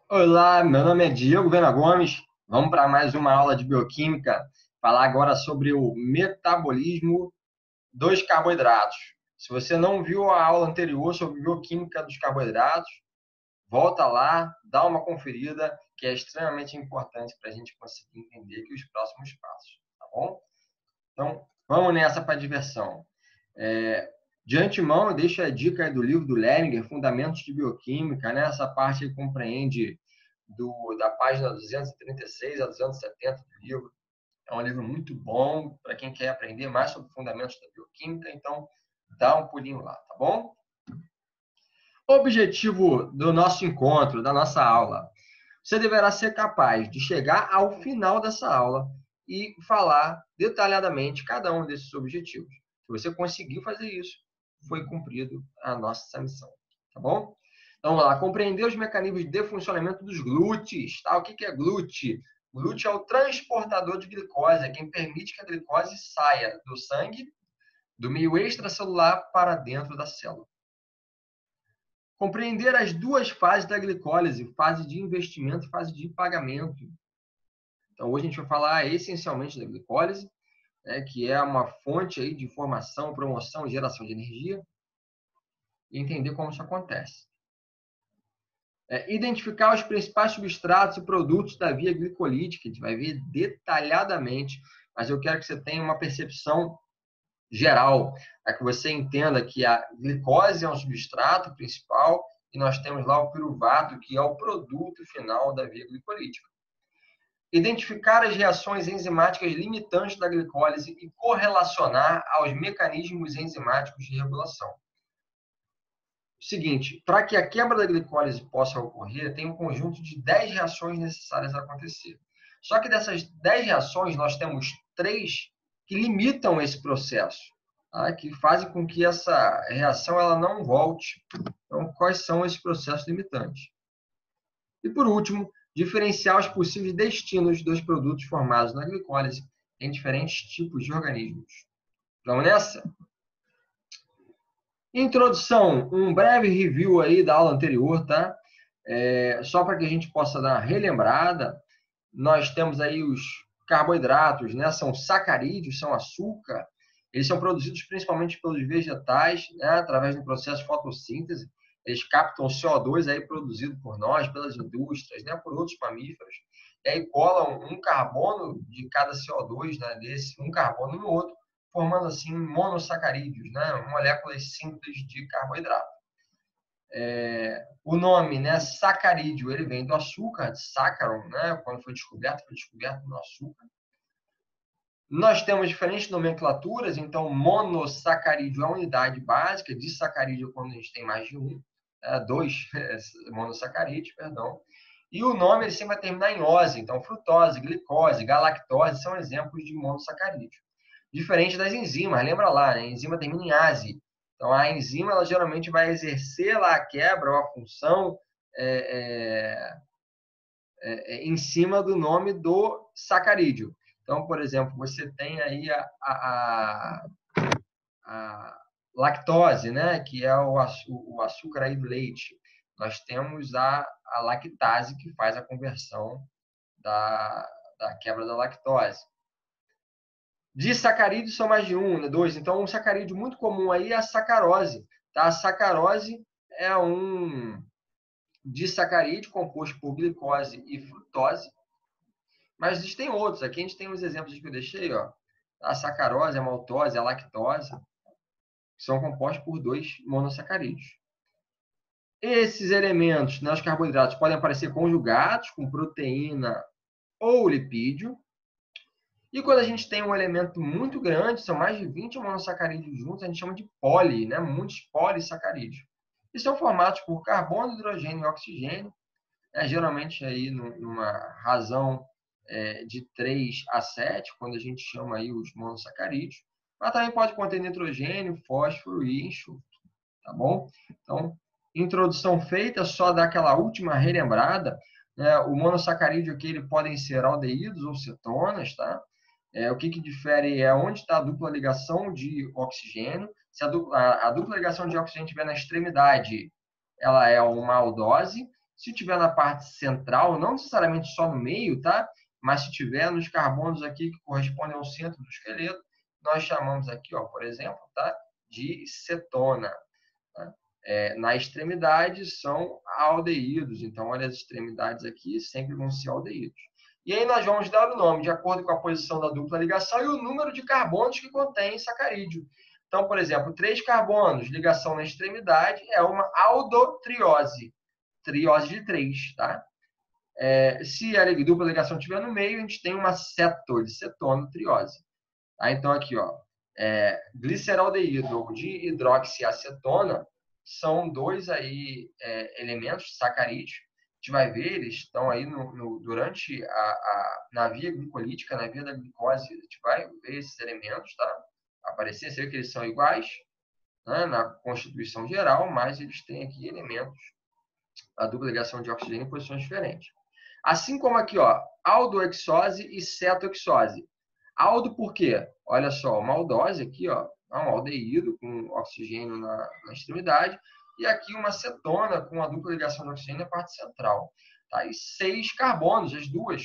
Olá, meu nome é Diego Vena Gomes. Vamos para mais uma aula de bioquímica. Falar agora sobre o metabolismo dos carboidratos. Se você não viu a aula anterior sobre bioquímica dos carboidratos, volta lá, dá uma conferida, que é extremamente importante para a gente conseguir entender aqui os próximos passos, tá bom? Então, vamos nessa para a diversão. É, de antemão, eu deixo a dica aí do livro do Lehninger, Fundamentos de Bioquímica, né? Essa parte compreende da página 236 a 270 do livro. É um livro muito bom para quem quer aprender mais sobre fundamentos da bioquímica, então dá um pulinho lá, tá bom? O objetivo do nosso encontro, da nossa aula, você deverá ser capaz de chegar ao final dessa aula e falar detalhadamente cada um desses objetivos. Se você conseguir fazer isso, foi cumprido a nossa missão, tá bom? Então, vamos lá, compreender os mecanismos de funcionamento dos glúteos, tá? O que é glúteo? O glúteo é o transportador de glicose, é quem permite que a glicose saia do sangue, do meio extracelular para dentro da célula. Compreender as duas fases da glicólise, fase de investimento e fase de pagamento. Então, hoje a gente vai falar essencialmente da glicólise, né, que é uma fonte aí de formação, promoção e geração de energia, e entender como isso acontece. Identificar os principais substratos e produtos da via glicolítica, a gente vai ver detalhadamente, mas eu quero que você tenha uma percepção geral, para que você entenda que a glicose é um substrato principal e nós temos lá o piruvato, que é o produto final da via glicolítica. Identificar as reações enzimáticas limitantes da glicólise e correlacionar aos mecanismos enzimáticos de regulação. Seguinte, para que a quebra da glicólise possa ocorrer, tem um conjunto de 10 reações necessárias a acontecer. Só que dessas 10 reações, nós temos 3 que limitam esse processo, tá? Que fazem com que essa reação ela não volte. Então, quais são esses processos limitantes? E, por último, diferenciar os possíveis destinos dos produtos formados na glicólise em diferentes tipos de organismos. Vamos nessa? Introdução, um breve review aí da aula anterior, tá? Só para que a gente possa dar uma relembrada, nós temos aí os carboidratos, né? São sacarídeos, são açúcar. Eles são produzidos principalmente pelos vegetais, né? Através do processo de fotossíntese. Eles captam CO2 aí produzido por nós, pelas indústrias, né? Por outros mamíferos. E aí colam um carbono de cada CO2, né? Desse, um carbono no outro, formando assim monossacarídeos, né? Moléculas simples de carboidrato. O nome, né, sacarídeo, ele vem do açúcar, de saccharon, né? Quando foi descoberto no açúcar. Nós temos diferentes nomenclaturas, então monossacarídeo é a unidade básica, disacarídeo quando a gente tem mais de um, dois monossacarídeos, perdão. E o nome ele sempre vai terminar em ose, então frutose, glicose, galactose são exemplos de monossacarídeo. Diferente das enzimas, lembra lá, né? A enzima termina em ase. Então a enzima ela geralmente vai exercer lá a quebra ou a função em cima do nome do sacarídeo. Então, por exemplo, você tem aí a lactose, né, que é o açúcar aí do leite. Nós temos a lactase, que faz a conversão da quebra da lactose. Disacarídeos são mais de um, né, dois. Então, um sacarídeo muito comum aí é a sacarose. Tá? A sacarose é um disacarídeo composto por glicose e frutose. Mas existem outros. Aqui a gente tem uns exemplos que eu deixei. Ó. A sacarose, a maltose, a lactose, que são compostos por dois monossacarídeos. Esses elementos, né, os carboidratos, podem aparecer conjugados com proteína ou lipídio. E quando a gente tem um elemento muito grande, são mais de 20 monossacarídeos juntos, a gente chama de poli, né? Muitos polissacarídeos. E são formados por carbono, hidrogênio e oxigênio, né? Geralmente aí numa razão de 3 a 7, quando a gente chama aí os monossacarídeos. Mas também pode conter nitrogênio, fósforo e enxofre, tá bom? Então, introdução feita, só dar aquela última relembrada. Né? O monossacarídeo aqui ele podem ser aldeídos ou cetonas, tá? O que difere é onde está a dupla ligação de oxigênio. Se a dupla ligação de oxigênio estiver na extremidade, ela é uma aldose. Se tiver na parte central, não necessariamente só no meio, tá? Mas se tiver nos carbonos aqui que correspondem ao centro do esqueleto, nós chamamos aqui, ó, por exemplo, tá? De cetona. Tá? Na extremidade são aldeídos, então olha as extremidades aqui, sempre vão ser aldeídos. E aí nós vamos dar o nome de acordo com a posição da dupla ligação e o número de carbonos que contém sacarídeo. Então, por exemplo, 3 carbonos, ligação na extremidade, é uma aldotriose, triose de 3, tá? Se a dupla ligação estiver no meio, a gente tem uma ceto, de cetonotriose. Tá? Então, aqui, ó, gliceraldeído ou de hidroxiacetona são 2 aí, elementos sacarídeos. A gente vai ver, eles estão aí durante na via glicolítica, na via da glicose, a gente vai ver esses elementos, tá? Aparecer, você vê que eles são iguais, né, na constituição geral, mas eles têm aqui elementos, a dupla ligação de oxigênio em posições diferentes. Assim como aqui, ó, aldoexose e cetoexose. Aldo por quê? Olha só, uma aldose aqui, ó, um aldeído com oxigênio na extremidade, e aqui uma cetona com a dupla ligação de oxigênio na parte central. Tá? E 6 carbonos, as duas.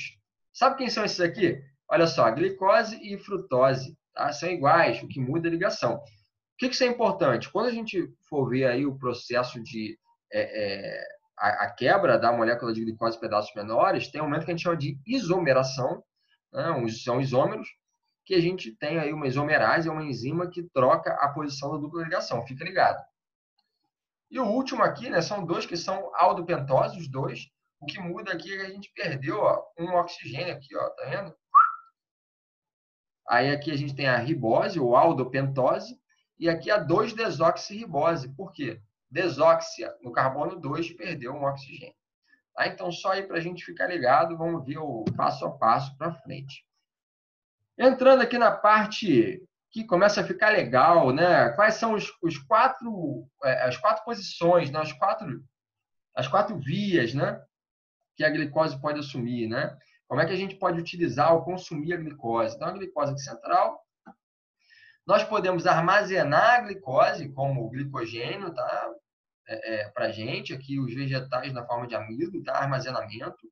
Sabe quem são esses aqui? Olha só, glicose e frutose. Tá? São iguais, o que muda é a ligação. Por que isso é importante? Quando a gente for ver aí o processo de a quebra da molécula de glicose em pedaços menores, tem um momento que a gente chama de isomeração, né? São isômeros, que a gente tem aí uma isomerase, é uma enzima que troca a posição da dupla ligação, fica ligado. E o último aqui, né, são 2 que são aldopentose, os 2. O que muda aqui é que a gente perdeu, ó, um oxigênio aqui, ó, tá vendo? Aí aqui a gente tem a ribose, ou aldopentose, e aqui a 2-desoxirribose. Por quê? Desóxia, no carbono 2, perdeu um oxigênio. Tá? Então, só aí para a gente ficar ligado, vamos ver o passo a passo para frente. Entrando aqui na parte que começa a ficar legal, né? Quais são as 4 posições, né? as quatro vias, né? Que a glicose pode assumir, né? Como é que a gente pode utilizar ou consumir a glicose? Então, a glicose aqui central, nós podemos armazenar a glicose como glicogênio, tá? Para a gente, aqui os vegetais na forma de amido, tá? Armazenamento.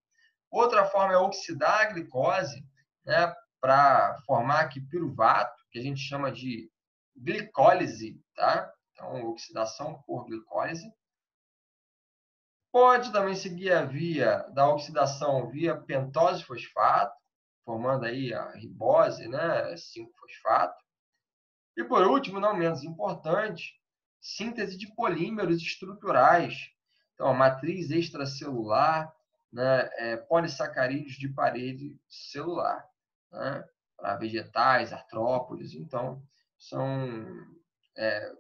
Outra forma é oxidar a glicose, né? Para formar aqui piruvato, que a gente chama de glicólise, tá? Então, oxidação por glicólise. Pode também seguir a via da oxidação via pentose-fosfato, formando aí a ribose, né? 5-fosfato. E por último, não menos importante, síntese de polímeros estruturais. Então, a matriz extracelular, né? Polissacarídeos de parede celular, né? Para vegetais, artrópodes. Então, são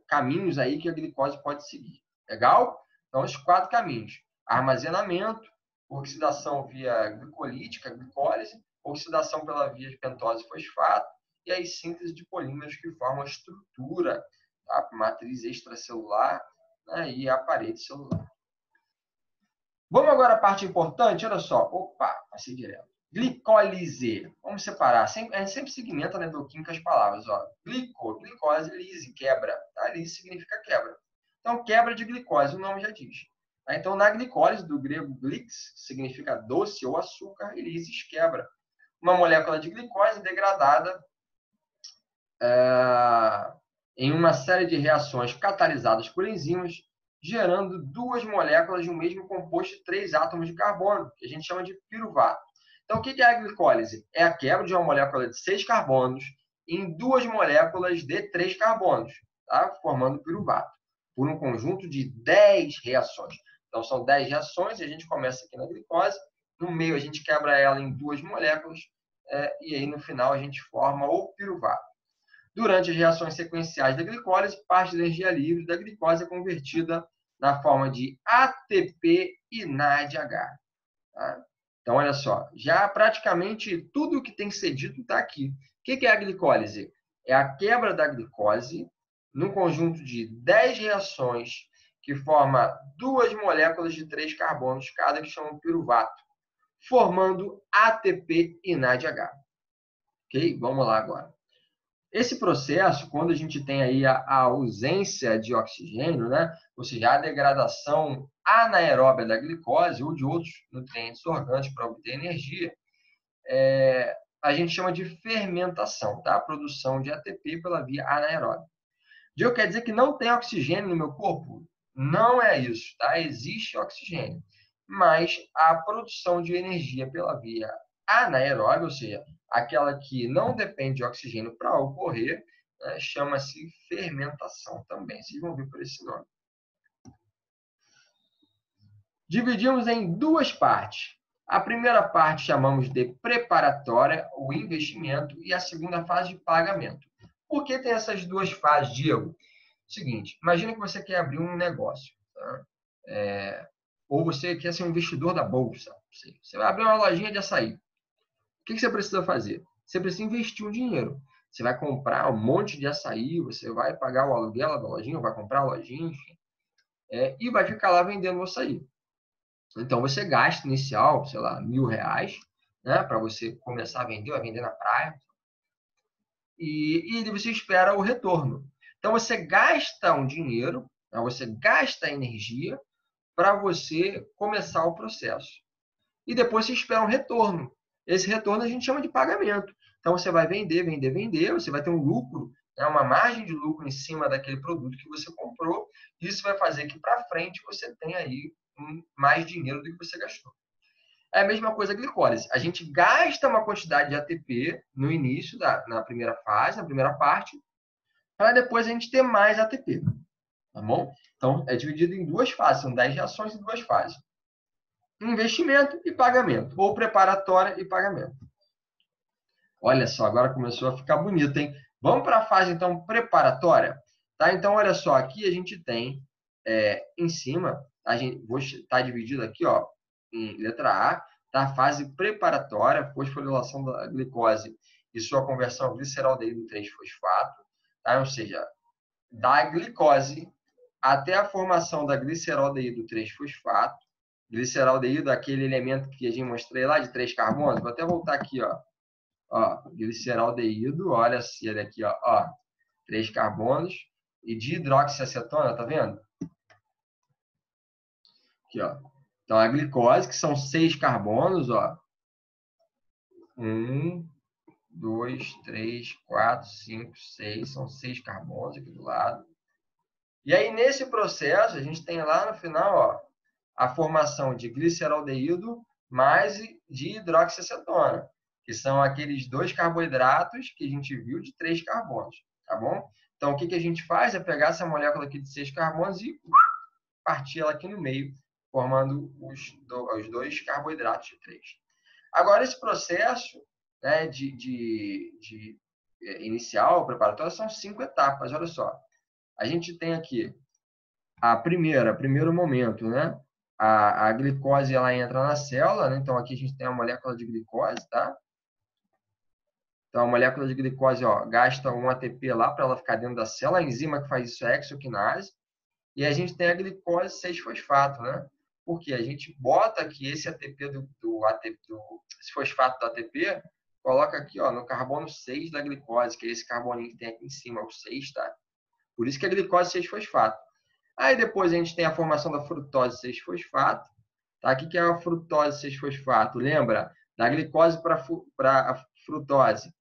caminhos aí que a glicose pode seguir. Legal? Então, os 4 caminhos. Armazenamento, oxidação via glicolítica, glicólise, oxidação pela via de pentose e fosfato, e aí síntese de polímeros que formam a estrutura, a matriz extracelular, né, e a parede celular. Vamos agora à parte importante, olha só. Opa, passei direto. Glicólise. Vamos separar. A gente sempre segmenta na bioquímica as palavras. Ó. Glicose, lise, quebra. Tá? Lise significa quebra. Então, quebra de glicose, o nome já diz. Tá? Então, na glicólise, do grego glix, significa doce ou açúcar, e lisis, quebra. Uma molécula de glicose degradada em uma série de reações catalisadas por enzimas, gerando 2 moléculas de um mesmo composto de 3 átomos de carbono, que a gente chama de piruvato. Então, o que é a glicólise? É a quebra de uma molécula de 6 carbonos em 2 moléculas de 3 carbonos, tá? Formando piruvato, por um conjunto de 10 reações. Então, são 10 reações, e a gente começa aqui na glicose, no meio a gente quebra ela em 2 moléculas, e aí no final a gente forma o piruvato. Durante as reações sequenciais da glicólise, parte da energia livre da glicose é convertida na forma de ATP e NADH. Tá? Então, olha só, já praticamente tudo o que tem que ser dito está aqui. O que é a glicólise? É a quebra da glicose num conjunto de 10 reações que forma 2 moléculas de 3 carbonos cada, que chamam piruvato, formando ATP e NADH. Ok? Vamos lá agora. Esse processo, quando a gente tem aí a ausência de oxigênio, né? Ou seja, a degradação anaeróbia da glicose ou de outros nutrientes orgânicos para obter energia, a gente chama de fermentação, tá? A produção de ATP pela via anaeróbia. Diego, quer dizer que não tem oxigênio no meu corpo? Não é isso, tá? Existe oxigênio, mas a produção de energia pela via anaeróbia, ou seja, aquela que não depende de oxigênio para ocorrer, né, chama-se fermentação também. Vocês vão ver por esse nome. Dividimos em duas partes. A primeira parte chamamos de preparatória, o investimento, e a segunda fase de pagamento. Por que tem essas duas fases, Diego? Seguinte, imagina que você quer abrir um negócio, tá? Ou você quer ser um investidor da bolsa. Você vai abrir uma lojinha de açaí. O que você precisa fazer? Você precisa investir um dinheiro. Você vai comprar um monte de açaí, você vai pagar o aluguel da lojinha, vai comprar a lojinha, enfim, e vai ficar lá vendendo o açaí. Então, você gasta inicial, sei lá, R$1.000, né, para você começar a vender, vai vender na praia, e você espera o retorno. Então, você gasta um dinheiro, né, você gasta energia para você começar o processo. E depois você espera um retorno. Esse retorno a gente chama de pagamento. Então, você vai vender, vender, vender, você vai ter um lucro, né, uma margem de lucro em cima daquele produto que você comprou. Isso vai fazer que para frente você tenha aí mais dinheiro do que você gastou. É a mesma coisa a glicólise. A gente gasta uma quantidade de ATP no início, na primeira fase, na primeira parte, para depois a gente ter mais ATP. Tá bom? Então, é dividido em duas fases. São 10 reações em duas fases. Investimento e pagamento. Ou preparatória e pagamento. Olha só, agora começou a ficar bonito, hein? Vamos para a fase, então, preparatória. Tá? Então, olha só, aqui a gente tem, em cima, está dividido aqui, ó, em letra A, tá? A fase preparatória, fosforilação da glicose e sua conversão gliceraldeído 3-fosfato, tá? Ou seja, da glicose até a formação da gliceraldeído 3-fosfato. Gliceraldeído, aquele elemento que a gente mostrei lá de 3 carbonos. Vou até voltar aqui, ó. Gliceraldeído, olha ele aqui, ó, 3 carbonos e dihidroxiacetona, tá vendo? Aqui, ó. Então, a glicose, que são 6 carbonos, ó. 1, 2, 3, 4, 5, 6. São 6 carbonos aqui do lado. E aí, nesse processo, a gente tem lá no final, ó, a formação de gliceraldeído mais dihidroxiacetona, que são aqueles 2 carboidratos que a gente viu de 3 carbonos, tá bom? Então, o que a gente faz é pegar essa molécula aqui de 6 carbonos e partir ela aqui no meio, formando os 2 carboidratos de 3. Agora, esse processo, né, de inicial, preparatório, são 5 etapas, olha só. A gente tem aqui primeiro momento, né? A glicose ela entra na célula, né? Então aqui a gente tem a molécula de glicose, tá? Então a molécula de glicose, ó, gasta um ATP lá para ela ficar dentro da célula. A enzima que faz isso é a hexoquinase. E a gente tem a glicose 6-fosfato, né? Porque a gente bota aqui esse ATP esse fosfato do ATP, coloca aqui, ó, no carbono 6 da glicose, que é esse carboninho que tem aqui em cima, o 6, tá? Por isso que é glicose 6-fosfato. Aí depois a gente tem a formação da frutose 6-fosfato. Tá? O que é a frutose 6-fosfato? Lembra? Da glicose para a frutose.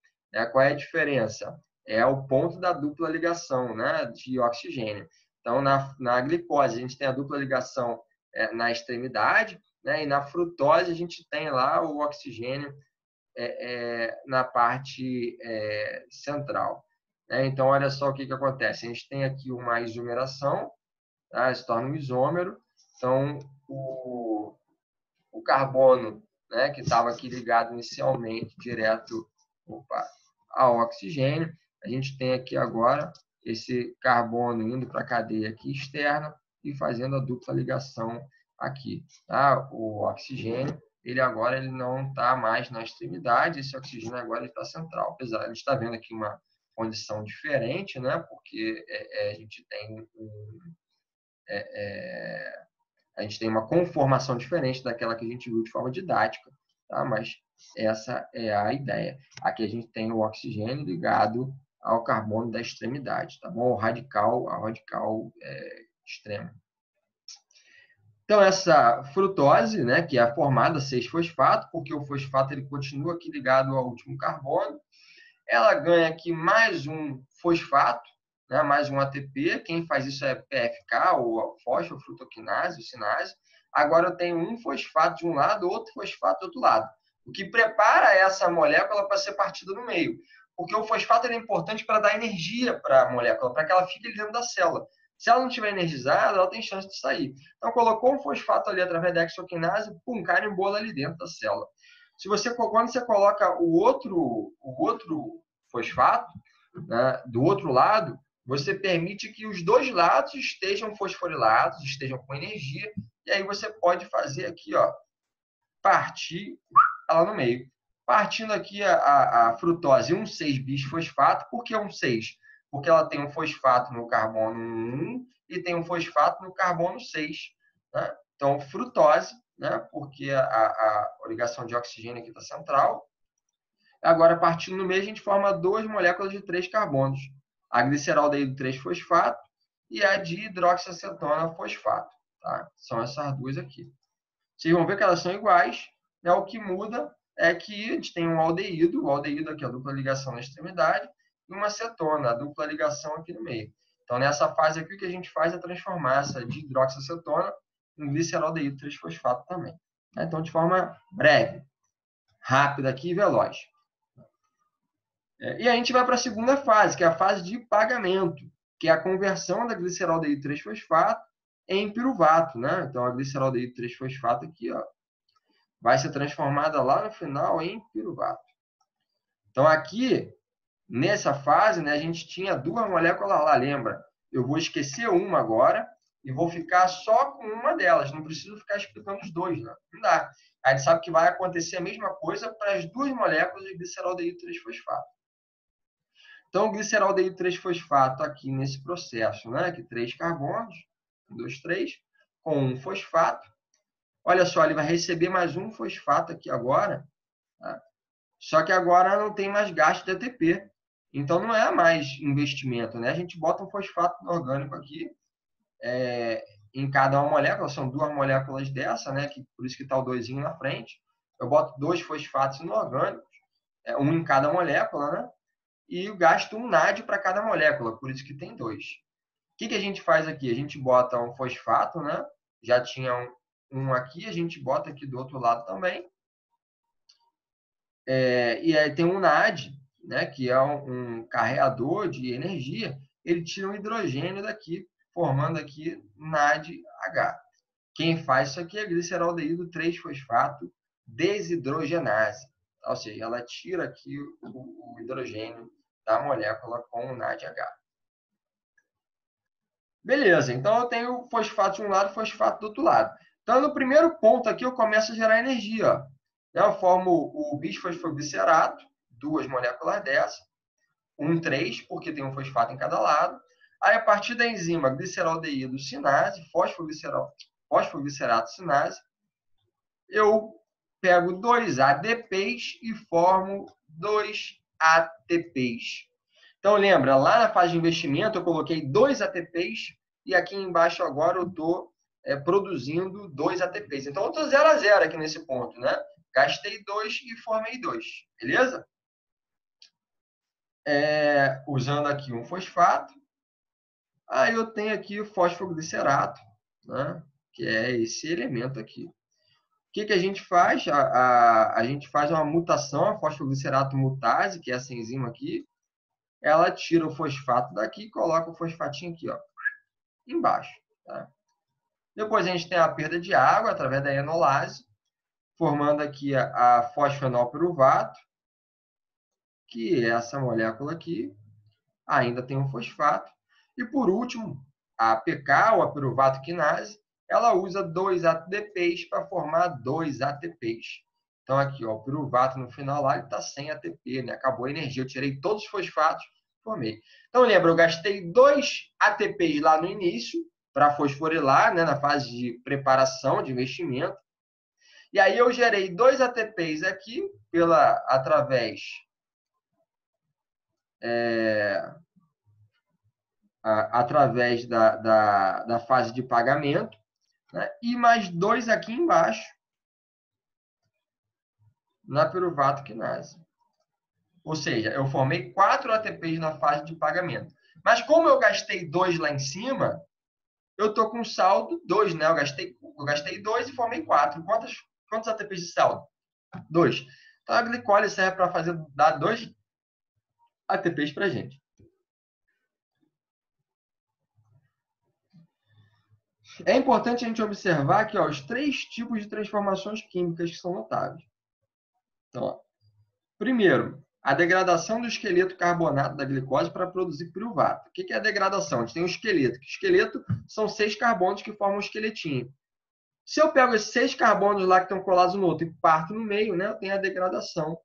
Qual é a diferença? É o ponto da dupla ligação, né, de oxigênio. Então, na glicose, a gente tem a dupla ligação na extremidade, né, e na frutose, a gente tem lá o oxigênio na parte central. Então, olha só o que acontece. A gente tem aqui uma isomeração, tá? Se torna um isômero. Então, o carbono, né, que estava aqui ligado inicialmente direto ao oxigênio, a gente tem aqui agora esse carbono indo para a cadeia aqui externa e fazendo a dupla ligação aqui. Tá? O oxigênio, ele agora não está mais na extremidade, esse oxigênio agora está central. Apesar de a gente estar vendo aqui uma condição diferente, né, porque a gente tem a gente tem uma conformação diferente daquela que a gente viu de forma didática, tá? Mas essa é a ideia. Aqui a gente tem o oxigênio ligado ao carbono da extremidade, tá bom? Ao radical extremo. Então, essa frutose, né, que é formada 6-fosfato, porque o fosfato ele continua aqui ligado ao último carbono, ela ganha aqui mais um fosfato, né, mais um ATP. Quem faz isso é PFK, ou fosfofrutoquinase, ou sinase. Agora eu tenho um fosfato de um lado, outro fosfato do outro lado. O que prepara essa molécula para ser partida no meio. Porque o fosfato é importante para dar energia para a molécula, para que ela fique dentro da célula. Se ela não estiver energizada, ela tem chance de sair. Então, colocou um fosfato ali através da hexoquinase, pum, carimbola ali dentro da célula. Se você, quando você coloca o outro fosfato, né, do outro lado, você permite que os dois lados estejam fosforilados, estejam com energia, e aí você pode fazer aqui, ó, partir ela no meio. Partindo aqui a frutose 1,6-bisfosfato. Por que 1,6? Porque ela tem um fosfato no carbono 1 e tem um fosfato no carbono 6. Né? Então, frutose, né? Porque a ligação de oxigênio aqui está central. Agora, partindo no meio, a gente forma duas moléculas de 3 carbonos. A gliceraldeído 3-fosfato e a dihidroxiacetona fosfato. Tá? São essas duas aqui. Vocês vão ver que elas são iguais. Né? O que muda é que a gente tem um aldeído, o aldeído aqui é a dupla ligação na extremidade, e uma cetona, a dupla ligação aqui no meio. Então, nessa fase aqui, o que a gente faz é transformar essa dihidroxiacetona em gliceraldeído 3-fosfato também. Então, de forma breve, rápida aqui e veloz. E a gente vai para a segunda fase, que é a fase de pagamento, que é a conversão da gliceraldeído 3-fosfato em piruvato. Né? Então, a gliceraldeído 3-fosfato aqui, ó, vai ser transformada lá no final em piruvato. Então, aqui, nessa fase, né, a gente tinha duas moléculas lá, lembra? Eu vou esquecer uma agora e vou ficar só com uma delas. Não preciso ficar explicando os dois, né? Não dá. A gente sabe que vai acontecer a mesma coisa para as duas moléculas de gliceraldeído 3-fosfato. Então, o gliceraldeído 3-fosfato aqui nesse processo, né, que 3 carbonos, 2, 3, com um fosfato. Olha só, ele vai receber mais um fosfato aqui agora, tá? Só que agora não tem mais gasto de ATP. Então, não é mais investimento, né? A gente bota um fosfato orgânico aqui em cada uma molécula, são duas moléculas dessa, né? Por isso que está o 2 na frente. Eu boto 2 fosfatos inorgânicos, um em cada molécula, né? E gasto um NAD para cada molécula, por isso que tem 2. O que a gente faz aqui? A gente bota um fosfato, né? Já tinha um aqui, a gente bota aqui do outro lado também. E aí tem um NAD, né? Que é um carreador de energia. Ele tira um hidrogênio daqui, formando aqui NADH. Quem faz isso aqui é gliceraldeído 3-fosfato desidrogenase. Ou seja, ela tira aqui o hidrogênio da molécula com o NADH. Beleza, então eu tenho fosfato de um lado e fosfato do outro lado. Então, no primeiro ponto aqui, eu começo a gerar energia. Ó. Eu formo o bisfosfoglicerato, duas moléculas dessa, 3, porque tem um fosfato em cada lado. Aí, a partir da enzima gliceraldeído sinase, fosfoglicerato sinase, eu pego 2 ADPs e formo 2 ATPs. Então, lembra, lá na fase de investimento eu coloquei 2 ATPs e aqui embaixo agora eu estou produzindo 2 ATPs. Então, eu estou 0 a 0 aqui nesse ponto, né? Gastei 2 e formei 2, beleza? Usando aqui um fosfato. Aí eu tenho aqui o fosfoglicerato, né? Que é esse elemento aqui. O que a gente faz? A gente faz uma mutação, a fosfoglicerato mutase, que é essa enzima aqui. Ela tira o fosfato daqui e coloca o fosfatinho aqui, ó, embaixo. Tá? Depois a gente tem a perda de água através da enolase, formando aqui a fosfenolpiruvato, que é essa molécula aqui. Ainda tem um fosfato. E por último, a PK, ou a piruvato quinase, ela usa 2 ATPs para formar 2 ATPs. Então, aqui, ó, o piruvato no final lá está sem ATP, né? Acabou a energia. Eu tirei todos os fosfatos, formei. Então, lembra, eu gastei 2 ATPs lá no início, para fosforilar, né, na fase de preparação, de investimento. E aí eu gerei 2 ATPs aqui, através da fase de pagamento. né? E mais 2 aqui embaixo, na piruvato quinase. Ou seja, eu formei 4 ATPs na fase de pagamento. Mas como eu gastei 2 lá em cima, eu estou com saldo 2, né? Eu gastei 2 e formei 4. Quantos ATPs de saldo? 2. Então, a glicólise serve para dar 2 ATPs para a gente. É importante a gente observar aqui os 3 tipos de transformações químicas que são notáveis. Então, primeiro, a degradação do esqueleto carbonato da glicose para produzir piruvato. O que é a degradação? A gente tem o esqueleto. O esqueleto são 6 carbonos que formam um esqueletinho. Se eu pego esses 6 carbonos lá que estão colados no outro e parto no meio, né, eu tenho a degradação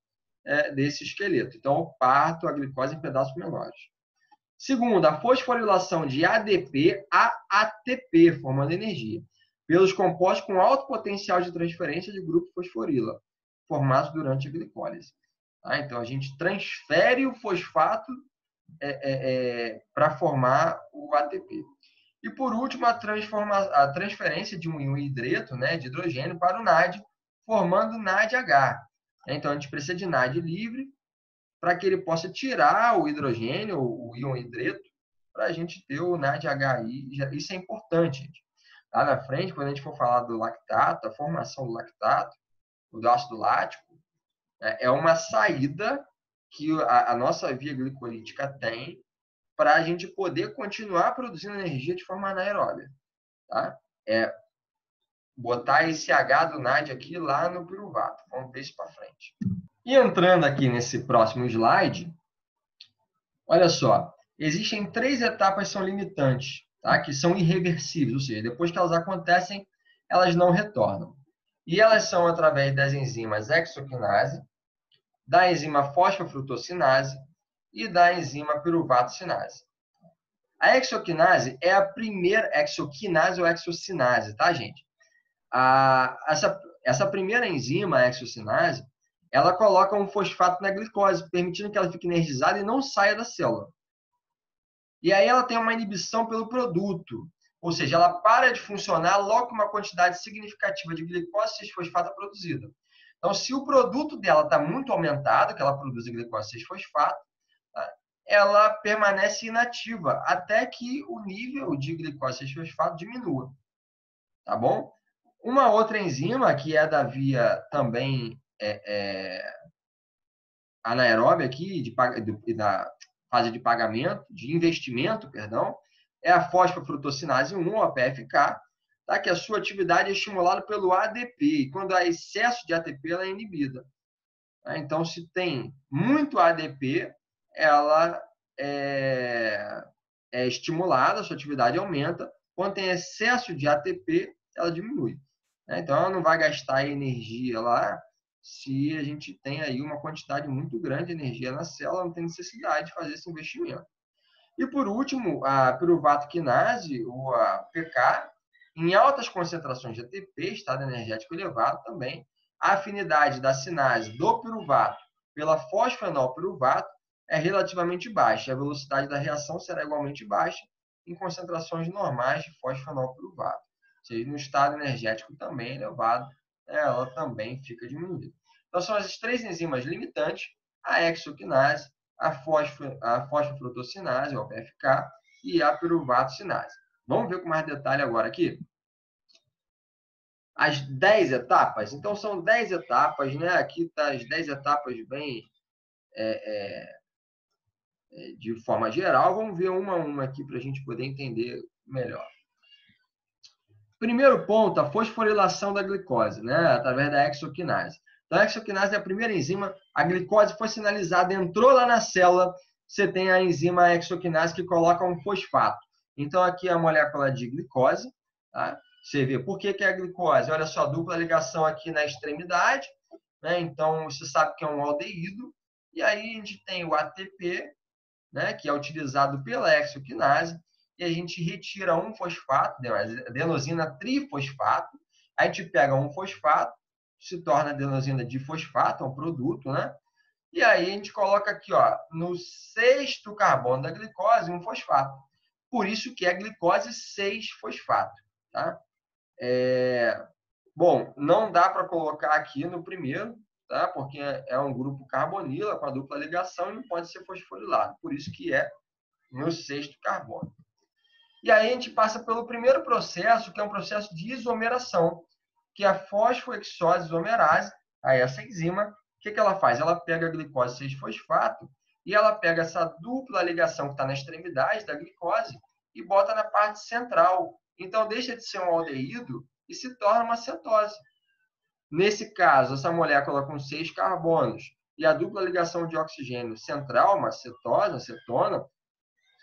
desse esqueleto. Então, eu parto a glicose em pedaços menores. Segundo, a fosforilação de ADP a ATP, formando energia, pelos compostos com alto potencial de transferência de grupo fosforila, formados durante a glicólise. Tá? Então, a gente transfere o fosfato para formar o ATP. E, por último, a transferência de um íon hidreto, né, de hidrogênio, para o NAD, formando NADH. Então, a gente precisa de NAD livre para que ele possa tirar o hidrogênio, o íon hidreto, para a gente ter o NADHI. Isso é importante, gente. Lá na frente, quando a gente for falar do lactato, a formação do lactato, do ácido lático, é uma saída que a nossa via glicolítica tem para a gente poder continuar produzindo energia de forma anaeróbia. Tá? É botar esse H do NAD aqui lá no piruvato. Vamos ver isso para frente. E entrando aqui nesse próximo slide, olha só, existem 3 etapas que são limitantes, tá? Que são irreversíveis, ou seja, depois que elas acontecem, elas não retornam. E elas são através das enzimas hexoquinase, da enzima fosfofrutossinase e da enzima piruvato-sinase. A hexoquinase é a primeira hexoquinase ou hexocinase, tá, gente? Essa primeira enzima, a hexocinase, ela coloca um fosfato na glicose, permitindo que ela fique energizada e não saia da célula. E aí ela tem uma inibição pelo produto, ou seja, ela para de funcionar logo que uma quantidade significativa de glicose 6-fosfato é produzida. Então, se o produto dela está muito aumentado, que ela produz glicose 6-fosfato, ela permanece inativa até que o nível de glicose 6-fosfato diminua. Tá bom? Uma outra enzima, que é da via também anaeróbia aqui, da fase de pagamento, de investimento, perdão, é a fosfofrutossinase 1, ou a PFK, tá? Que a sua atividade é estimulada pelo ADP, e quando há excesso de ATP, ela é inibida. Tá? Então, se tem muito ADP, ela é estimulada, a sua atividade aumenta. Quando tem excesso de ATP, ela diminui. Então, ela não vai gastar energia lá se a gente tem aí uma quantidade muito grande de energia na célula, não tem necessidade de fazer esse investimento. E, por último, a piruvato quinase, ou a PK, em altas concentrações de ATP, estado energético elevado também, a afinidade da sinase do piruvato pela fosfenol piruvato é relativamente baixa. A velocidade da reação será igualmente baixa em concentrações normais de fosfenol piruvato. Ou seja, no estado energético também elevado, ela também fica diminuída. Então, são as 3 enzimas limitantes, a hexoquinase, a fosfofrutossinase, ou PFK, e a piruvato-sinase. Vamos ver com mais detalhe agora aqui? As 10 etapas. Então, são 10 etapas, né? Aqui está as 10 etapas bem de forma geral. Vamos ver uma a uma aqui para a gente poder entender melhor. Primeiro ponto, a fosforilação da glicose, né? Através da hexoquinase. Então, a hexoquinase é a primeira enzima, a glicose foi sinalizada, entrou lá na célula, você tem a enzima hexoquinase que coloca um fosfato. Então, aqui é a molécula de glicose, tá? Você vê por que é a glicose. Olha só, dupla ligação aqui na extremidade, né? Então, você sabe que é um aldeído. E aí a gente tem o ATP, né? Que é utilizado pela hexoquinase, e a gente retira um fosfato, adenosina trifosfato. A gente pega um fosfato, se torna adenosina difosfato, é um produto, né? E aí a gente coloca aqui, ó, no 6º carbono da glicose, um fosfato. Por isso que é glicose 6-fosfato, tá? Bom, não dá para colocar aqui no primeiro, tá? Porque é um grupo carbonila com a dupla ligação e não pode ser fosforilado. Por isso que é no 6º carbono. E aí a gente passa pelo primeiro processo, que é um processo de isomeração, que é a fosfoexose isomerase. Aí essa enzima, o que ela faz? Ela pega a glicose 6-fosfato e ela pega essa dupla ligação que está na extremidade da glicose e bota na parte central. Então deixa de ser um aldeído e se torna uma cetose. Nesse caso, essa molécula com 6 carbonos e a dupla ligação de oxigênio central, uma cetose, uma cetona,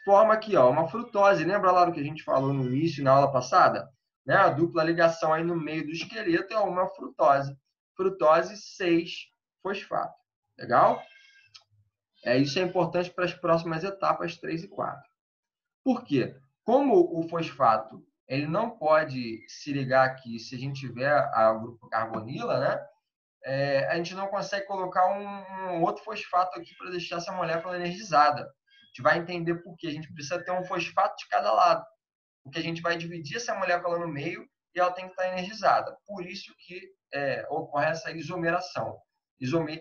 forma aqui uma frutose. Lembra lá do que a gente falou no início, na aula passada? Né? A dupla ligação aí no meio do esqueleto é uma frutose. Frutose 6-fosfato. Legal? Isso é importante para as próximas etapas 3 e 4. Por quê? Como o fosfato ele não pode se ligar aqui se a gente tiver o grupo carbonila, né? A gente não consegue colocar um outro fosfato aqui para deixar essa molécula energizada. A gente vai entender por quê. A gente precisa ter um fosfato de cada lado, porque a gente vai dividir essa molécula no meio e ela tem que estar energizada. Por isso que ocorre essa isomeração.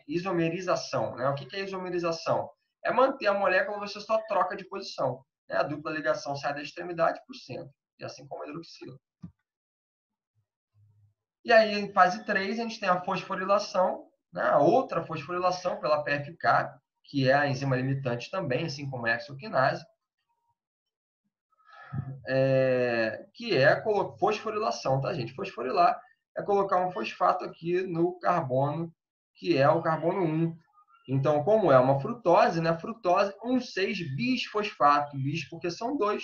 Isomerização. Né? O que é isomerização? É manter a molécula, você só troca de posição. Né? A dupla ligação sai da extremidade para o centro, e assim como a hidroxila. E aí, em fase 3, a gente tem a fosforilação, né? A outra fosforilação pela PFK, que é a enzima limitante também, assim como a hexoquinase, que é a fosforilação, tá, gente? Fosforilar é colocar um fosfato aqui no carbono, que é o carbono 1. Então, como é uma frutose, né? Frutose 1,6-bisfosfato. Bis porque são 2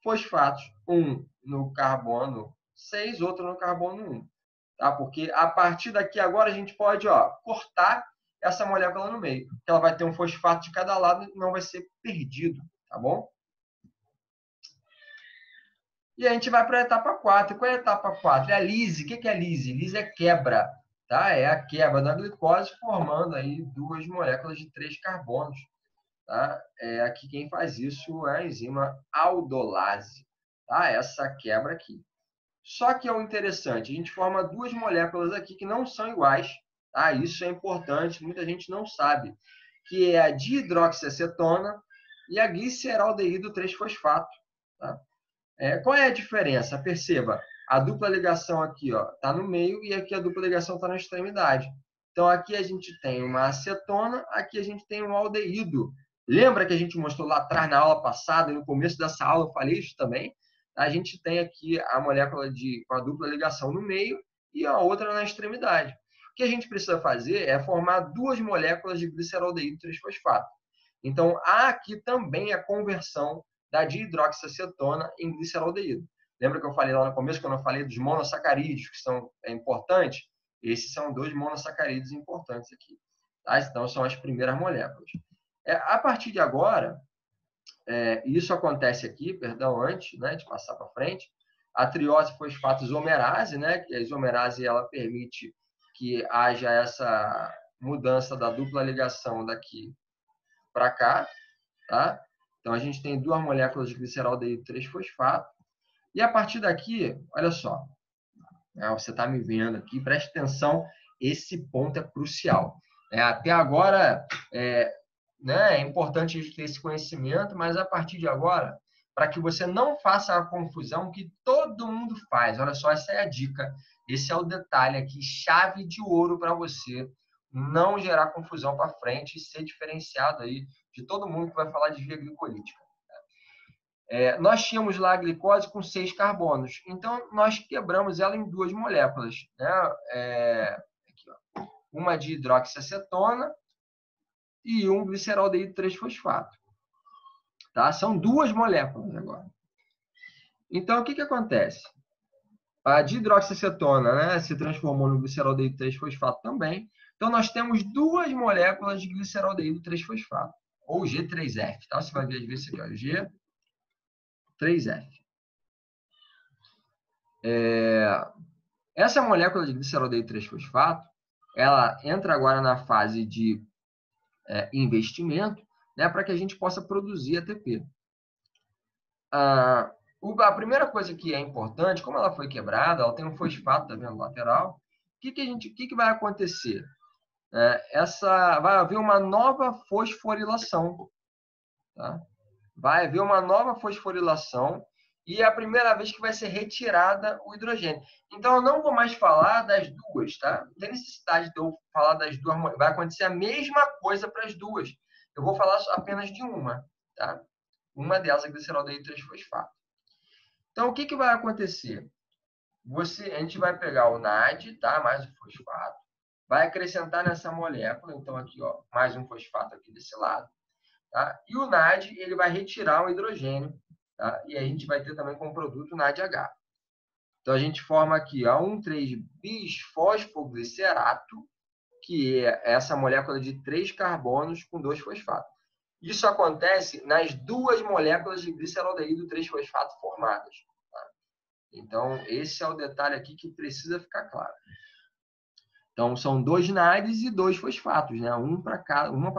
fosfatos. Um no carbono 6, outro no carbono 1. Tá? Porque a partir daqui agora a gente pode cortar essa molécula no meio. Ela vai ter um fosfato de cada lado e não vai ser perdido. Tá bom? E a gente vai para a etapa 4. Qual é a etapa 4? É a lise. O que é a lise? Lise é quebra. Tá? É a quebra da glicose formando aí 2 moléculas de 3 carbonos. Tá? Aqui quem faz isso é a enzima aldolase. Tá? Essa quebra aqui. Só que é o interessante, a gente forma 2 moléculas aqui que não são iguais. Tá? Isso é importante, muita gente não sabe. Que é a dihidroxiacetona e a gliceraldeído 3-fosfato. Tá? Qual é a diferença? Perceba, a dupla ligação aqui está no meio e aqui a dupla ligação está na extremidade. Então, aqui a gente tem uma acetona, aqui a gente tem um aldeído. Lembra que a gente mostrou lá atrás na aula passada, e no começo dessa aula eu falei isso também? A gente tem aqui a molécula com a dupla ligação no meio e a outra na extremidade. O que a gente precisa fazer é formar 2 moléculas de gliceraldeído 3-fosfato. Então, há aqui também a conversão da dihidroxiacetona em gliceraldeído. Lembra que eu falei lá no começo, quando eu falei dos monossacarídeos, que são importantes? Esses são 2 monossacarídeos importantes aqui. Tá? Então, são as primeiras moléculas. A partir de agora, isso acontece aqui, perdão, antes, né, de passar para frente, a triose fosfato isomerase, né, que a isomerase ela permite que haja essa mudança da dupla ligação daqui para cá, tá? Então, a gente tem 2 moléculas de gliceraldeído 3-fosfato. E a partir daqui, olha só, você está me vendo aqui, preste atenção, esse ponto é crucial. Até agora, é importante a gente ter esse conhecimento, mas a partir de agora, para que você não faça a confusão que todo mundo faz, olha só, essa é a dica, esse é o detalhe aqui, chave de ouro para você não gerar confusão para frente e ser diferenciado aí de todo mundo que vai falar de via glicolítica. Nós tínhamos lá a glicose com 6 carbonos, então nós quebramos ela em 2 moléculas, né? Aqui, uma de hidroxiacetona e um gliceraldeído 3-fosfato. Tá? São 2 moléculas agora. Então, o que acontece? A dihidroxiacetona, né, se transformou no gliceraldeído 3-fosfato também. Então, nós temos 2 moléculas de gliceraldeído 3-fosfato, ou G3F. Tá? Você vai ver às vezes aqui, G3F. Essa molécula de gliceraldeído 3-fosfato, ela entra agora na fase de investimento, né, para que a gente possa produzir ATP. A primeira coisa que é importante, como ela foi quebrada, ela tem um fosfato, tá vendo, lateral. O que vai acontecer? Vai haver uma nova fosforilação, tá? Vai haver uma nova fosforilação e é a primeira vez que vai ser retirada o hidrogênio. Então, eu não vou mais falar das duas, tá? Não tem necessidade de eu falar das duas. Vai acontecer a mesma coisa para as duas. Eu vou falar apenas de uma, tá? Uma delas é gliceraldeído 3-fosfato. Então, o que vai acontecer? A gente vai pegar o NAD, tá? Mais o fosfato, vai acrescentar nessa molécula, então aqui, ó, mais um fosfato aqui desse lado, tá? E o NAD, ele vai retirar o hidrogênio, tá? E aí a gente vai ter também como produto o NADH. Então a gente forma aqui a 1,3-bisfosfoglicerato, que é essa molécula de 3 carbonos com 2 fosfatos. Isso acontece nas duas moléculas de gliceraldeído 3-fosfato formadas. Então, esse é o detalhe aqui que precisa ficar claro. Então, são 2 NADs e 2 fosfatos, né? Uma para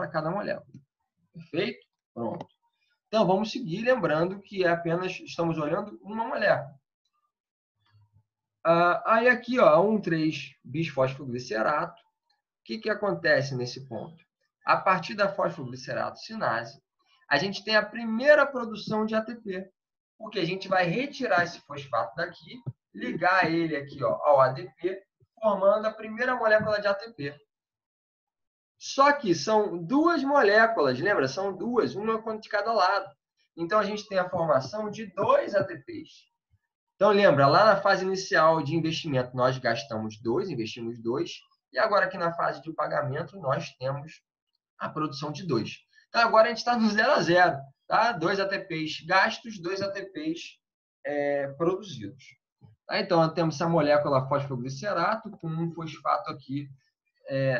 cada molécula. Perfeito? Pronto. Então, vamos seguir lembrando que apenas estamos olhando uma molécula. Aí aqui, ó, 1,3-bisfosfoglicerato. O que acontece nesse ponto? A partir da fosfoglicerato sinase, a gente tem a primeira produção de ATP. Porque a gente vai retirar esse fosfato daqui, ligar ele aqui, ó, ao ADP, formando a primeira molécula de ATP. Só que são duas moléculas, lembra? São duas, uma de cada lado. Então, a gente tem a formação de 2 ATPs. Então, lembra, lá na fase inicial de investimento, nós gastamos 2, investimos 2, e agora aqui na fase de pagamento, nós temos a produção de 2. Então, agora a gente está no 0 a 0. Tá? 2 ATPs gastos, 2 ATPs produzidos. Tá? Então, temos essa molécula fosfoglicerato com um fosfato aqui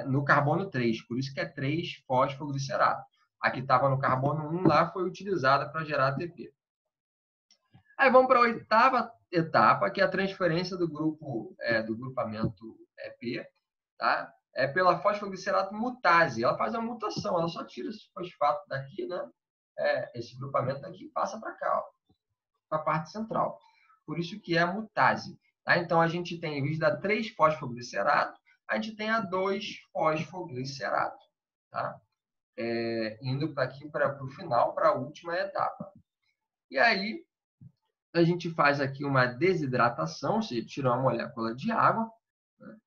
no carbono 3, por isso que é 3-fosfoglicerato. Aqui estava no carbono 1, lá foi utilizada para gerar ATP. Aí vamos para a 8ª etapa, que é a transferência do grupamento P, tá? É pela fosfoglicerato mutase. Ela faz a mutação, ela só tira esse fosfato daqui, né? Esse grupamento daqui passa para cá, para a parte central. Por isso que é a mutase. Tá? Então, a gente tem, em vez da 3-fosfoglicerato, a gente tem a 2-fosfoglicerato. Tá? Indo aqui para o final, para a última etapa. E aí, a gente faz aqui uma desidratação, ou seja, tira uma molécula de água. Né?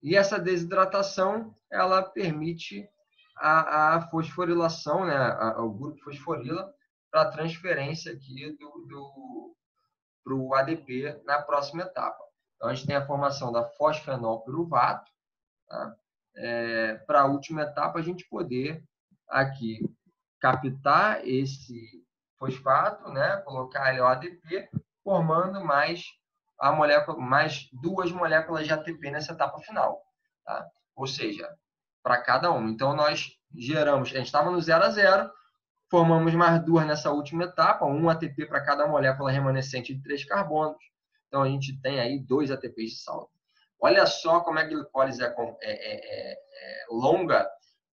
E essa desidratação, ela permite a fosforilação, né? O grupo fosforila, para a transferência aqui para o ADP na próxima etapa. Então, a gente tem a formação da fosfenolpiruvato. Tá? Para a última etapa, a gente poder aqui captar esse fosfato, né? Colocar ele ao ADP, formando mais 2 moléculas de ATP nessa etapa final. Tá? Ou seja, para cada um. Então, nós geramos, a gente estava no 0 a 0, formamos mais 2 nessa última etapa, 1 ATP para cada molécula remanescente de 3 carbonos. Então, a gente tem aí 2 ATPs de saldo. Olha só como a glicólise é longa,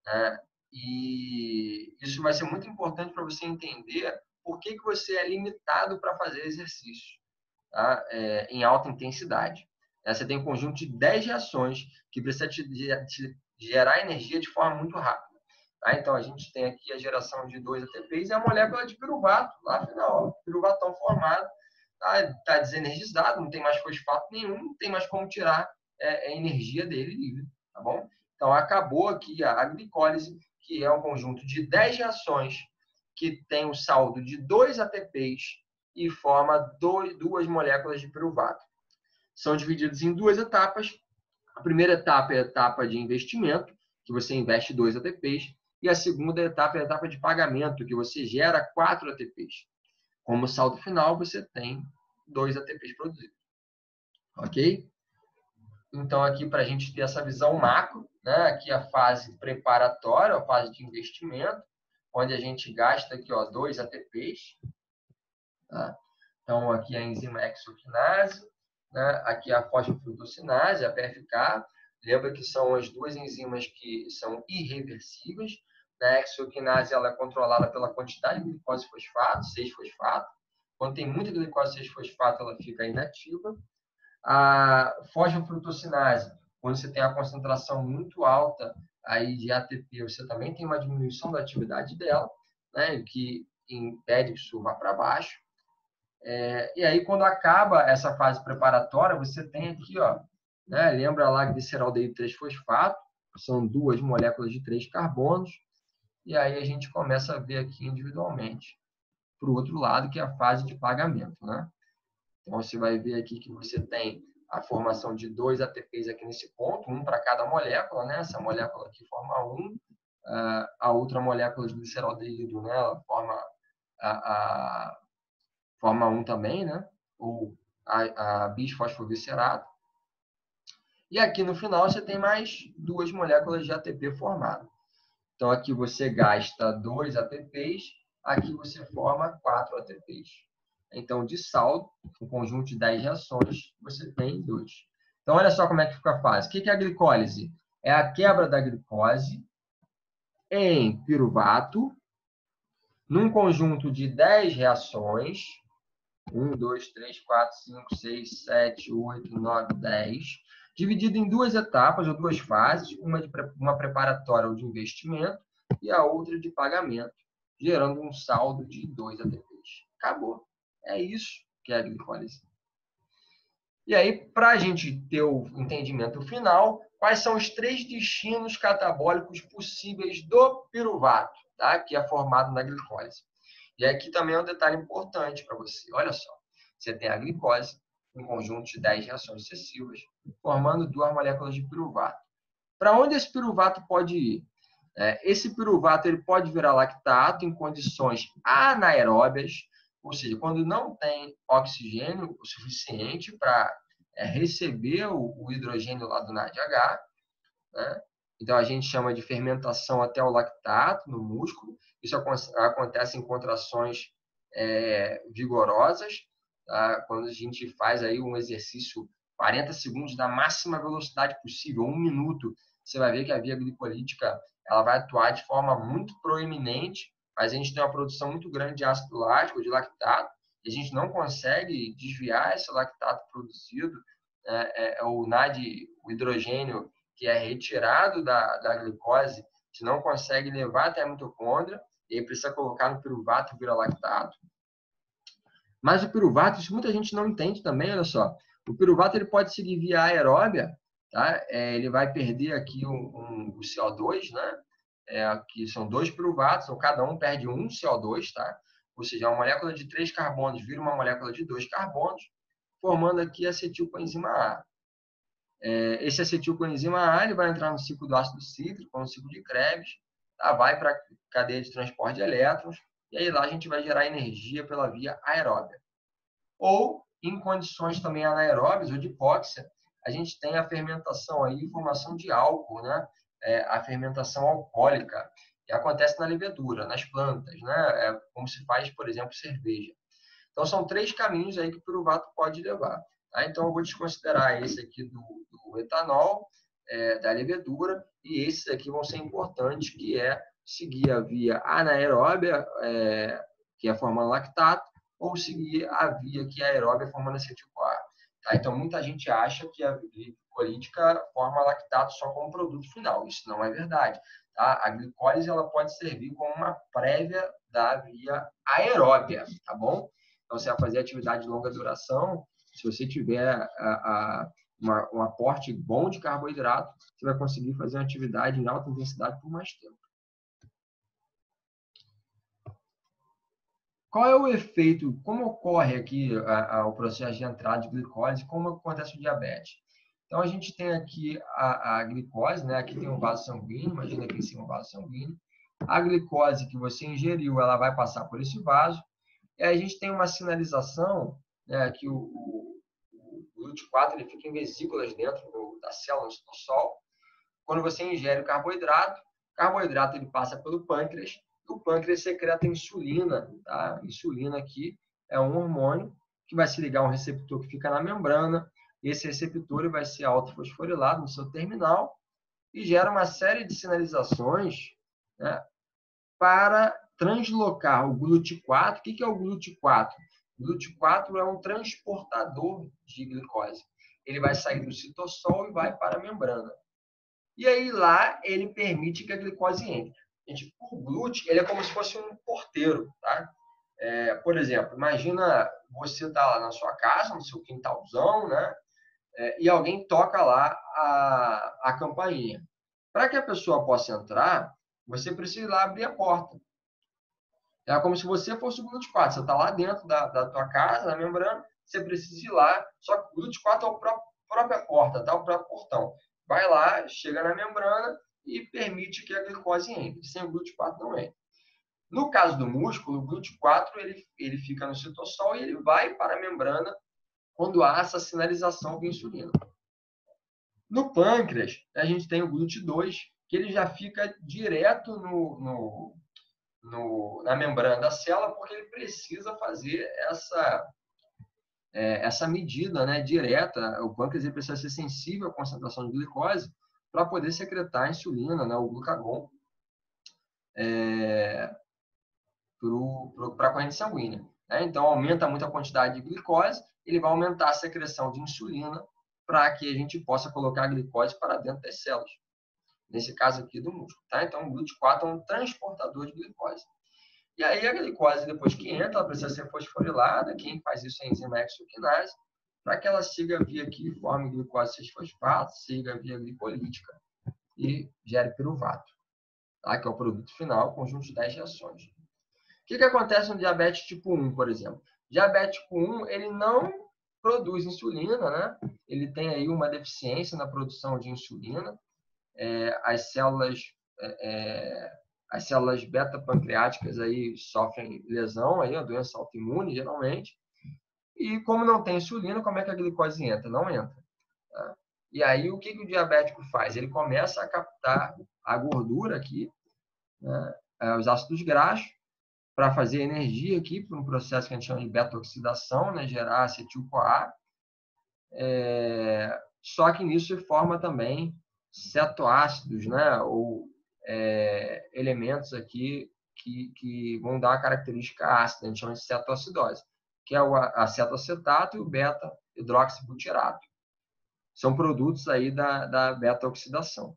né? E isso vai ser muito importante para você entender por que você é limitado para fazer exercício, tá? Em alta intensidade. Você tem um conjunto de 10 reações que precisa te gerar energia de forma muito rápida. Tá? Então, a gente tem aqui a geração de 2 ATPs e a molécula de piruvato, lá afinal, piruvatão formado, tá desenergizado, não tem mais fosfato nenhum, não tem mais como tirar a energia dele livre. Tá bom? Então, acabou aqui a glicólise, que é um conjunto de 10 reações que tem um saldo de 2 ATPs e forma 2 moléculas de piruvato. São divididos em 2 etapas. A primeira etapa é a etapa de investimento, que você investe 2 ATPs, e a segunda etapa é a etapa de pagamento, que você gera 4 ATPs. Como saldo final, você tem 2 ATPs produzidos. Ok? Então, aqui para a gente ter essa visão macro, né? Aqui a fase preparatória, a fase de investimento, onde a gente gasta aqui, ó, 2 ATPs. Tá? Então, aqui a enzima hexoquinase, né? Aqui a fosfofructosinase, a PFK. Lembra que são as 2 enzimas que são irreversíveis. A hexoquinase ela é controlada pela quantidade de glicose e fosfato, 6-fosfato. Quando tem muita glicose e 6-fosfato, ela fica inativa. A fosfofrutossinase, quando você tem a concentração muito alta aí de ATP, você também tem uma diminuição da atividade dela, né, que impede que isso vá para baixo. E aí, quando acaba essa fase preparatória, você tem aqui, ó, né, lembra lá gliceraldeído 3-fosfato, são duas moléculas de 3 carbonos, e aí a gente começa a ver aqui individualmente para o outro lado, que é a fase de pagamento, né? Então, você vai ver aqui que você tem a formação de 2 ATPs aqui nesse ponto, um para cada molécula, né? Essa molécula aqui forma 1, a outra molécula de gliceraldeído, né? Ela forma 1 também, né? Ou a bisfosfoglicerado. E aqui no final você tem mais 2 moléculas de ATP formadas. Então, aqui você gasta 2 ATPs, aqui você forma 4 ATPs. Então, de saldo, um conjunto de 10 reações, você tem 2. Então, olha só como é que fica a fase. O que é a glicólise? É a quebra da glicose em piruvato, num conjunto de 10 reações, 1, 2, 3, 4, 5, 6, 7, 8, 9, 10, dividido em 2 etapas ou 2 fases, uma preparatória ou de investimento e a outra de pagamento, gerando um saldo de 2 ATPs. Acabou. É isso que é a glicólise. E aí, para a gente ter o entendimento final, quais são os 3 destinos catabólicos possíveis do piruvato, tá? Que é formado na glicólise. E aqui também é um detalhe importante para você. Olha só, você tem a glicose, um conjunto de 10 reações sucessivas, formando 2 moléculas de piruvato. Para onde esse piruvato pode ir? Esse piruvato ele pode virar lactato em condições anaeróbias, ou seja, quando não tem oxigênio o suficiente para receber o hidrogênio lá do NADH, né? Então, a gente chama de fermentação até o lactato no músculo. Isso acontece em contrações vigorosas, tá? Quando a gente faz aí um exercício 40 segundos na máxima velocidade possível, 1 minuto, você vai ver que a via glicolítica ela vai atuar de forma muito proeminente, mas a gente tem uma produção muito grande de ácido lático, de lactato, e a gente não consegue desviar esse lactato produzido, o NAD, o hidrogênio, que é retirado da glicose, você não consegue levar até a mitocôndria, e aí precisa colocar no piruvato e vira lactato. Mas o piruvato, isso muita gente não entende também, olha só. O piruvato ele pode seguir via aeróbia, tá? Ele vai perder aqui o CO2, né? Que são 2 piruvatos, então cada um perde um CO2, tá? Ou seja, uma molécula de 3 carbonos vira uma molécula de 2 carbonos, formando aqui a acetilcoenzima A. Esse acetilcoenzima A ele vai entrar no ciclo do ácido cítrico, no ciclo de Krebs, tá? Vai para a cadeia de transporte de elétrons, e aí lá a gente vai gerar energia pela via aeróbia. Ou, em condições também anaeróbias ou de hipóxia, a gente tem a fermentação aí, formação de álcool, né? A fermentação alcoólica, que acontece na levedura, nas plantas, né? Como se faz, por exemplo, cerveja. Então, são 3 caminhos aí que o piruvato pode levar. Tá? Então, eu vou desconsiderar esse aqui do etanol, da levedura, e esses aqui vão ser importantes, que é seguir a via anaeróbia, que é formando lactato, ou seguir a via que é aeróbia, formando acetil-CoA. Tá? Então, muita gente acha que a glicolítica forma lactato só como produto final. Isso não é verdade. Tá? A glicólise ela pode servir como uma prévia da via aeróbia, tá bom? Então, você vai fazer atividade de longa duração, se você tiver um aporte bom de carboidrato, você vai conseguir fazer uma atividade em alta intensidade por mais tempo. Qual é o efeito, como ocorre aqui o processo de entrada de glicose, como acontece o diabetes? Então, a gente tem aqui a glicose, né? Aqui tem um vaso sanguíneo, imagina aqui em cima um vaso sanguíneo. A glicose que você ingeriu, ela vai passar por esse vaso, e aí a gente tem uma sinalização, né, que o GLUT4 ele fica em vesículas dentro da célula no citosol. Quando você ingere o carboidrato ele passa pelo pâncreas, e o pâncreas secreta insulina. Tá? Insulina aqui é um hormônio que vai se ligar a um receptor que fica na membrana, e esse receptor ele vai ser autofosforilado no seu terminal e gera uma série de sinalizações, né, para translocar o GLUT4. O que é o GLUT4? O GLUT4 é um transportador de glicose. Ele vai sair do citossol e vai para a membrana. E aí lá ele permite que a glicose entre. Gente, o GLUT ele é como se fosse um porteiro, tá? Por exemplo, imagina você está lá na sua casa, no seu quintalzão, né? E alguém toca lá a campainha. Para que a pessoa possa entrar, você precisa ir lá abrir a porta. É como se você fosse o GLUT4. Você está lá dentro da tua casa, na membrana, você precisa ir lá. Só que o GLUT4 é a própria porta, tá? O próprio portão. Vai lá, chega na membrana e permite que a glicose entre. Sem o GLUT4 não entra. No caso do músculo, o GLUT4 ele fica no citossol e ele vai para a membrana quando há essa sinalização de insulina. No pâncreas, a gente tem o GLUT2, que ele já fica direto na membrana da célula, porque ele precisa fazer essa medida, né, direta. O pâncreas ele precisa ser sensível à concentração de glicose para poder secretar a insulina, né, o glucagon, para a corrente sanguínea. Né? Então, aumenta muito a quantidade de glicose, ele vai aumentar a secreção de insulina para que a gente possa colocar a glicose para dentro das células. Nesse caso aqui do músculo. Tá? Então, o GLUT4 é um transportador de glicose. E aí, a glicose, depois que entra, ela precisa ser fosforilada. Quem faz isso é a enzima hexoquinase, para que ela siga via aqui, forme glicose 6-fosfato, siga via glicolítica e gere piruvato, tá? Que é o produto final, conjunto de 10 reações. O que acontece no diabetes tipo 1, por exemplo? Diabetes tipo 1, ele não produz insulina, né? Ele tem aí uma deficiência na produção de insulina. As células beta-pancreáticas aí sofrem lesão, aí, a doença autoimune, geralmente. E como não tem insulina, como é que a glicose entra? Não entra. Tá? E aí, o que o diabético faz? Ele começa a captar a gordura aqui, né? Os ácidos graxos, para fazer energia aqui, por um processo que a gente chama de beta-oxidação, né? Gerar acetil-CoA. Só que nisso se forma também cetoácidos, né? Ou elementos aqui que vão dar a característica ácida, a gente chama de cetoacidose, que é o acetoacetato e o beta-hidroxibutirato. São produtos aí da beta-oxidação.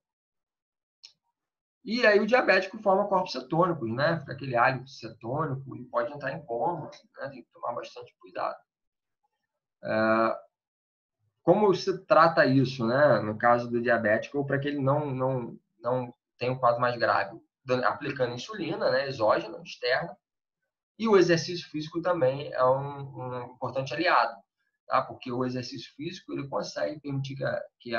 E aí o diabético forma corpos cetônicos, né? Fica aquele hálito cetônico e pode entrar em coma, né? Tem que tomar bastante cuidado. Como se trata isso, né? No caso do diabético, ou para que ele não tenha um quadro mais grave? Aplicando insulina, né? Exógena, externa. E o exercício físico também é um importante aliado, tá? Porque o exercício físico ele consegue permitir que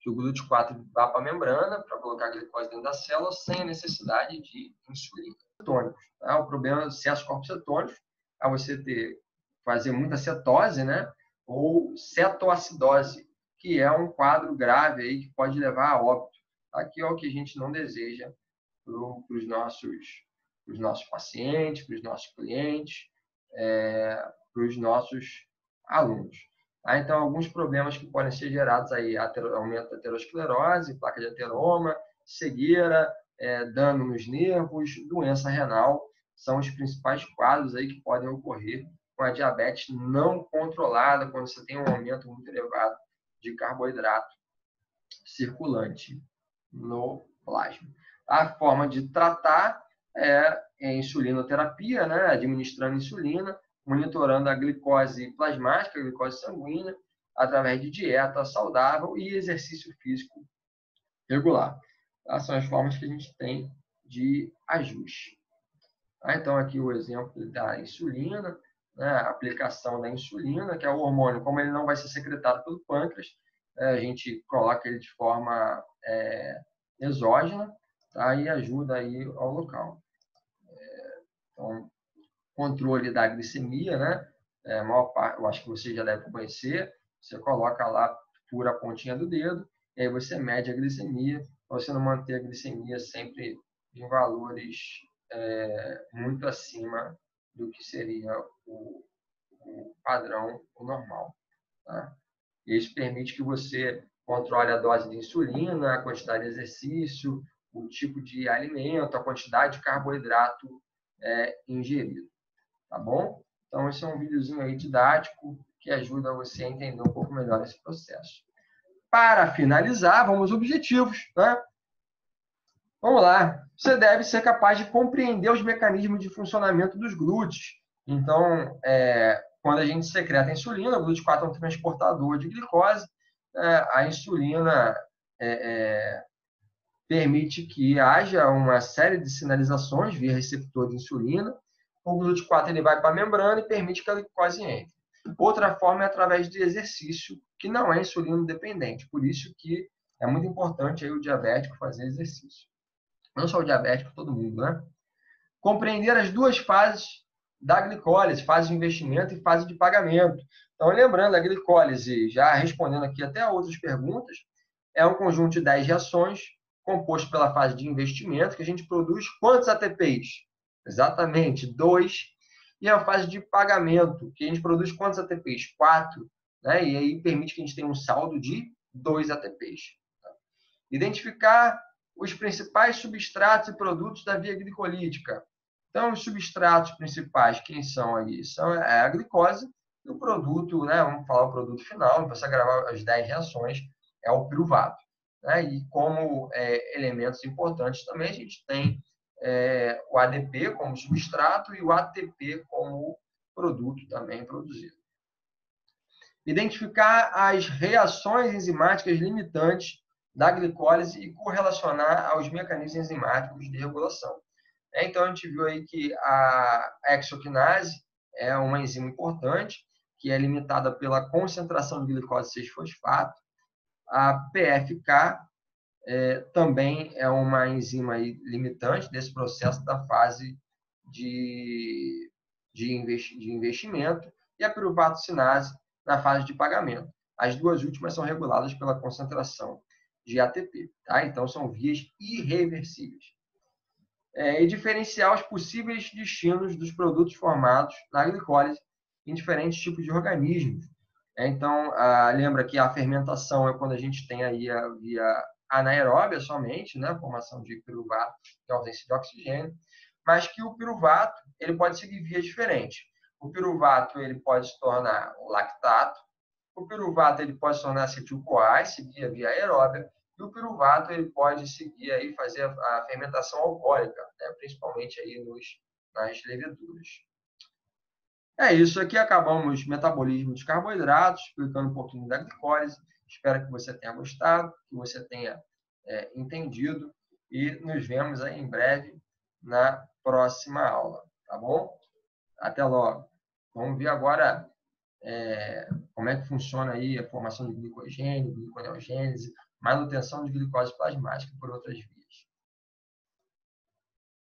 o GLUT4 vá para a membrana para colocar a glicose dentro da célula sem a necessidade de insulina. Cetônicos, tá? O problema do excesso de corpos cetônicos é você fazer muita cetose, né? Ou cetoacidose, que é um quadro grave aí que pode levar a óbito. Aqui é o que a gente não deseja para os nossos pacientes, para os nossos clientes, para os nossos alunos. Tá? Então, alguns problemas que podem ser gerados aí, aumento da aterosclerose, placa de ateroma, cegueira, dano nos nervos, doença renal, são os principais quadros aí que podem ocorrer com a diabetes não controlada, quando você tem um aumento muito elevado de carboidrato circulante no plasma. A forma de tratar é a insulinoterapia, né? Administrando insulina, monitorando a glicose plasmática, a glicose sanguínea, através de dieta saudável e exercício físico regular. Tá? São as formas que a gente tem de ajuste. Tá? Então, aqui o exemplo da insulina, né? A aplicação da insulina, que é o hormônio, como ele não vai ser secretado pelo pâncreas, a gente coloca ele de forma exógena, tá? E ajuda aí ao local. Então, controle da glicemia, né? Eu acho que você já deve conhecer. Você coloca lá, fura a pontinha do dedo, e aí você mede a glicemia, para você não manter a glicemia sempre em valores muito acima do que seria o padrão, o normal. Tá? Isso permite que você controle a dose de insulina, a quantidade de exercício, o tipo de alimento, a quantidade de carboidrato ingerido, tá bom? Então, esse é um videozinho aí didático que ajuda você a entender um pouco melhor esse processo. Para finalizar, vamos aos objetivos, né? Vamos lá. Você deve ser capaz de compreender os mecanismos de funcionamento dos glúteos. Então, quando a gente secreta a insulina, o GLUT4 é um transportador de glicose, a insulina permite que haja uma série de sinalizações via receptor de insulina. O GLUT4 ele vai para a membrana e permite que a glicose entre. Outra forma é através de exercício, que não é insulino dependente. Por isso que é muito importante aí o diabético fazer exercício. Não só o diabético, todo mundo, né? Compreender as duas fases da glicólise, fase de investimento e fase de pagamento. Então, lembrando, a glicólise, já respondendo aqui até a outras perguntas, é um conjunto de 10 reações composto pela fase de investimento, que a gente produz quantos ATPs? Exatamente, 2. E a fase de pagamento, que a gente produz quantos ATPs? 4. Né? E aí permite que a gente tenha um saldo de 2 ATPs. Identificar os principais substratos e produtos da via glicolítica. Então, os substratos principais, quem são aí? São a glicose e o produto, né? Vamos falar o produto final, você gravar as 10 reações, é o piruvato. Né? E como elementos importantes também, a gente tem o ADP como substrato e o ATP como produto também produzido. Identificar as reações enzimáticas limitantes da glicólise e correlacionar aos mecanismos enzimáticos de regulação. Então, a gente viu aí que a hexoquinase é uma enzima importante, que é limitada pela concentração de glicose 6-fosfato. A PFK também é uma enzima aí limitante desse processo da fase de investimento. E a piruvato-cinase na fase de pagamento. As duas últimas são reguladas pela concentração de ATP. Tá? Então, são vias irreversíveis. E diferenciar os possíveis destinos dos produtos formados na glicólise em diferentes tipos de organismos. Então, lembra que a fermentação é quando a gente tem aí a via anaeróbia somente, né? A formação de piruvato, que é a ausência de oxigênio, mas que o piruvato ele pode seguir vias diferentes. O piruvato ele pode se tornar lactato, o piruvato ele pode se tornar acetil-CoA, seguir via aeróbia, e o piruvato ele pode seguir aí fazer a fermentação alcoólica, né? Principalmente aí nas leveduras. É isso, aqui acabamos o metabolismo dos carboidratos, explicando um pouquinho da glicólise. Espero que você tenha gostado, que você tenha entendido e nos vemos aí em breve na próxima aula, tá bom? Até logo. Vamos ver agora como é que funciona aí a formação de glicogênio, gliconeogênese, manutenção de glicose plasmática por outras vias.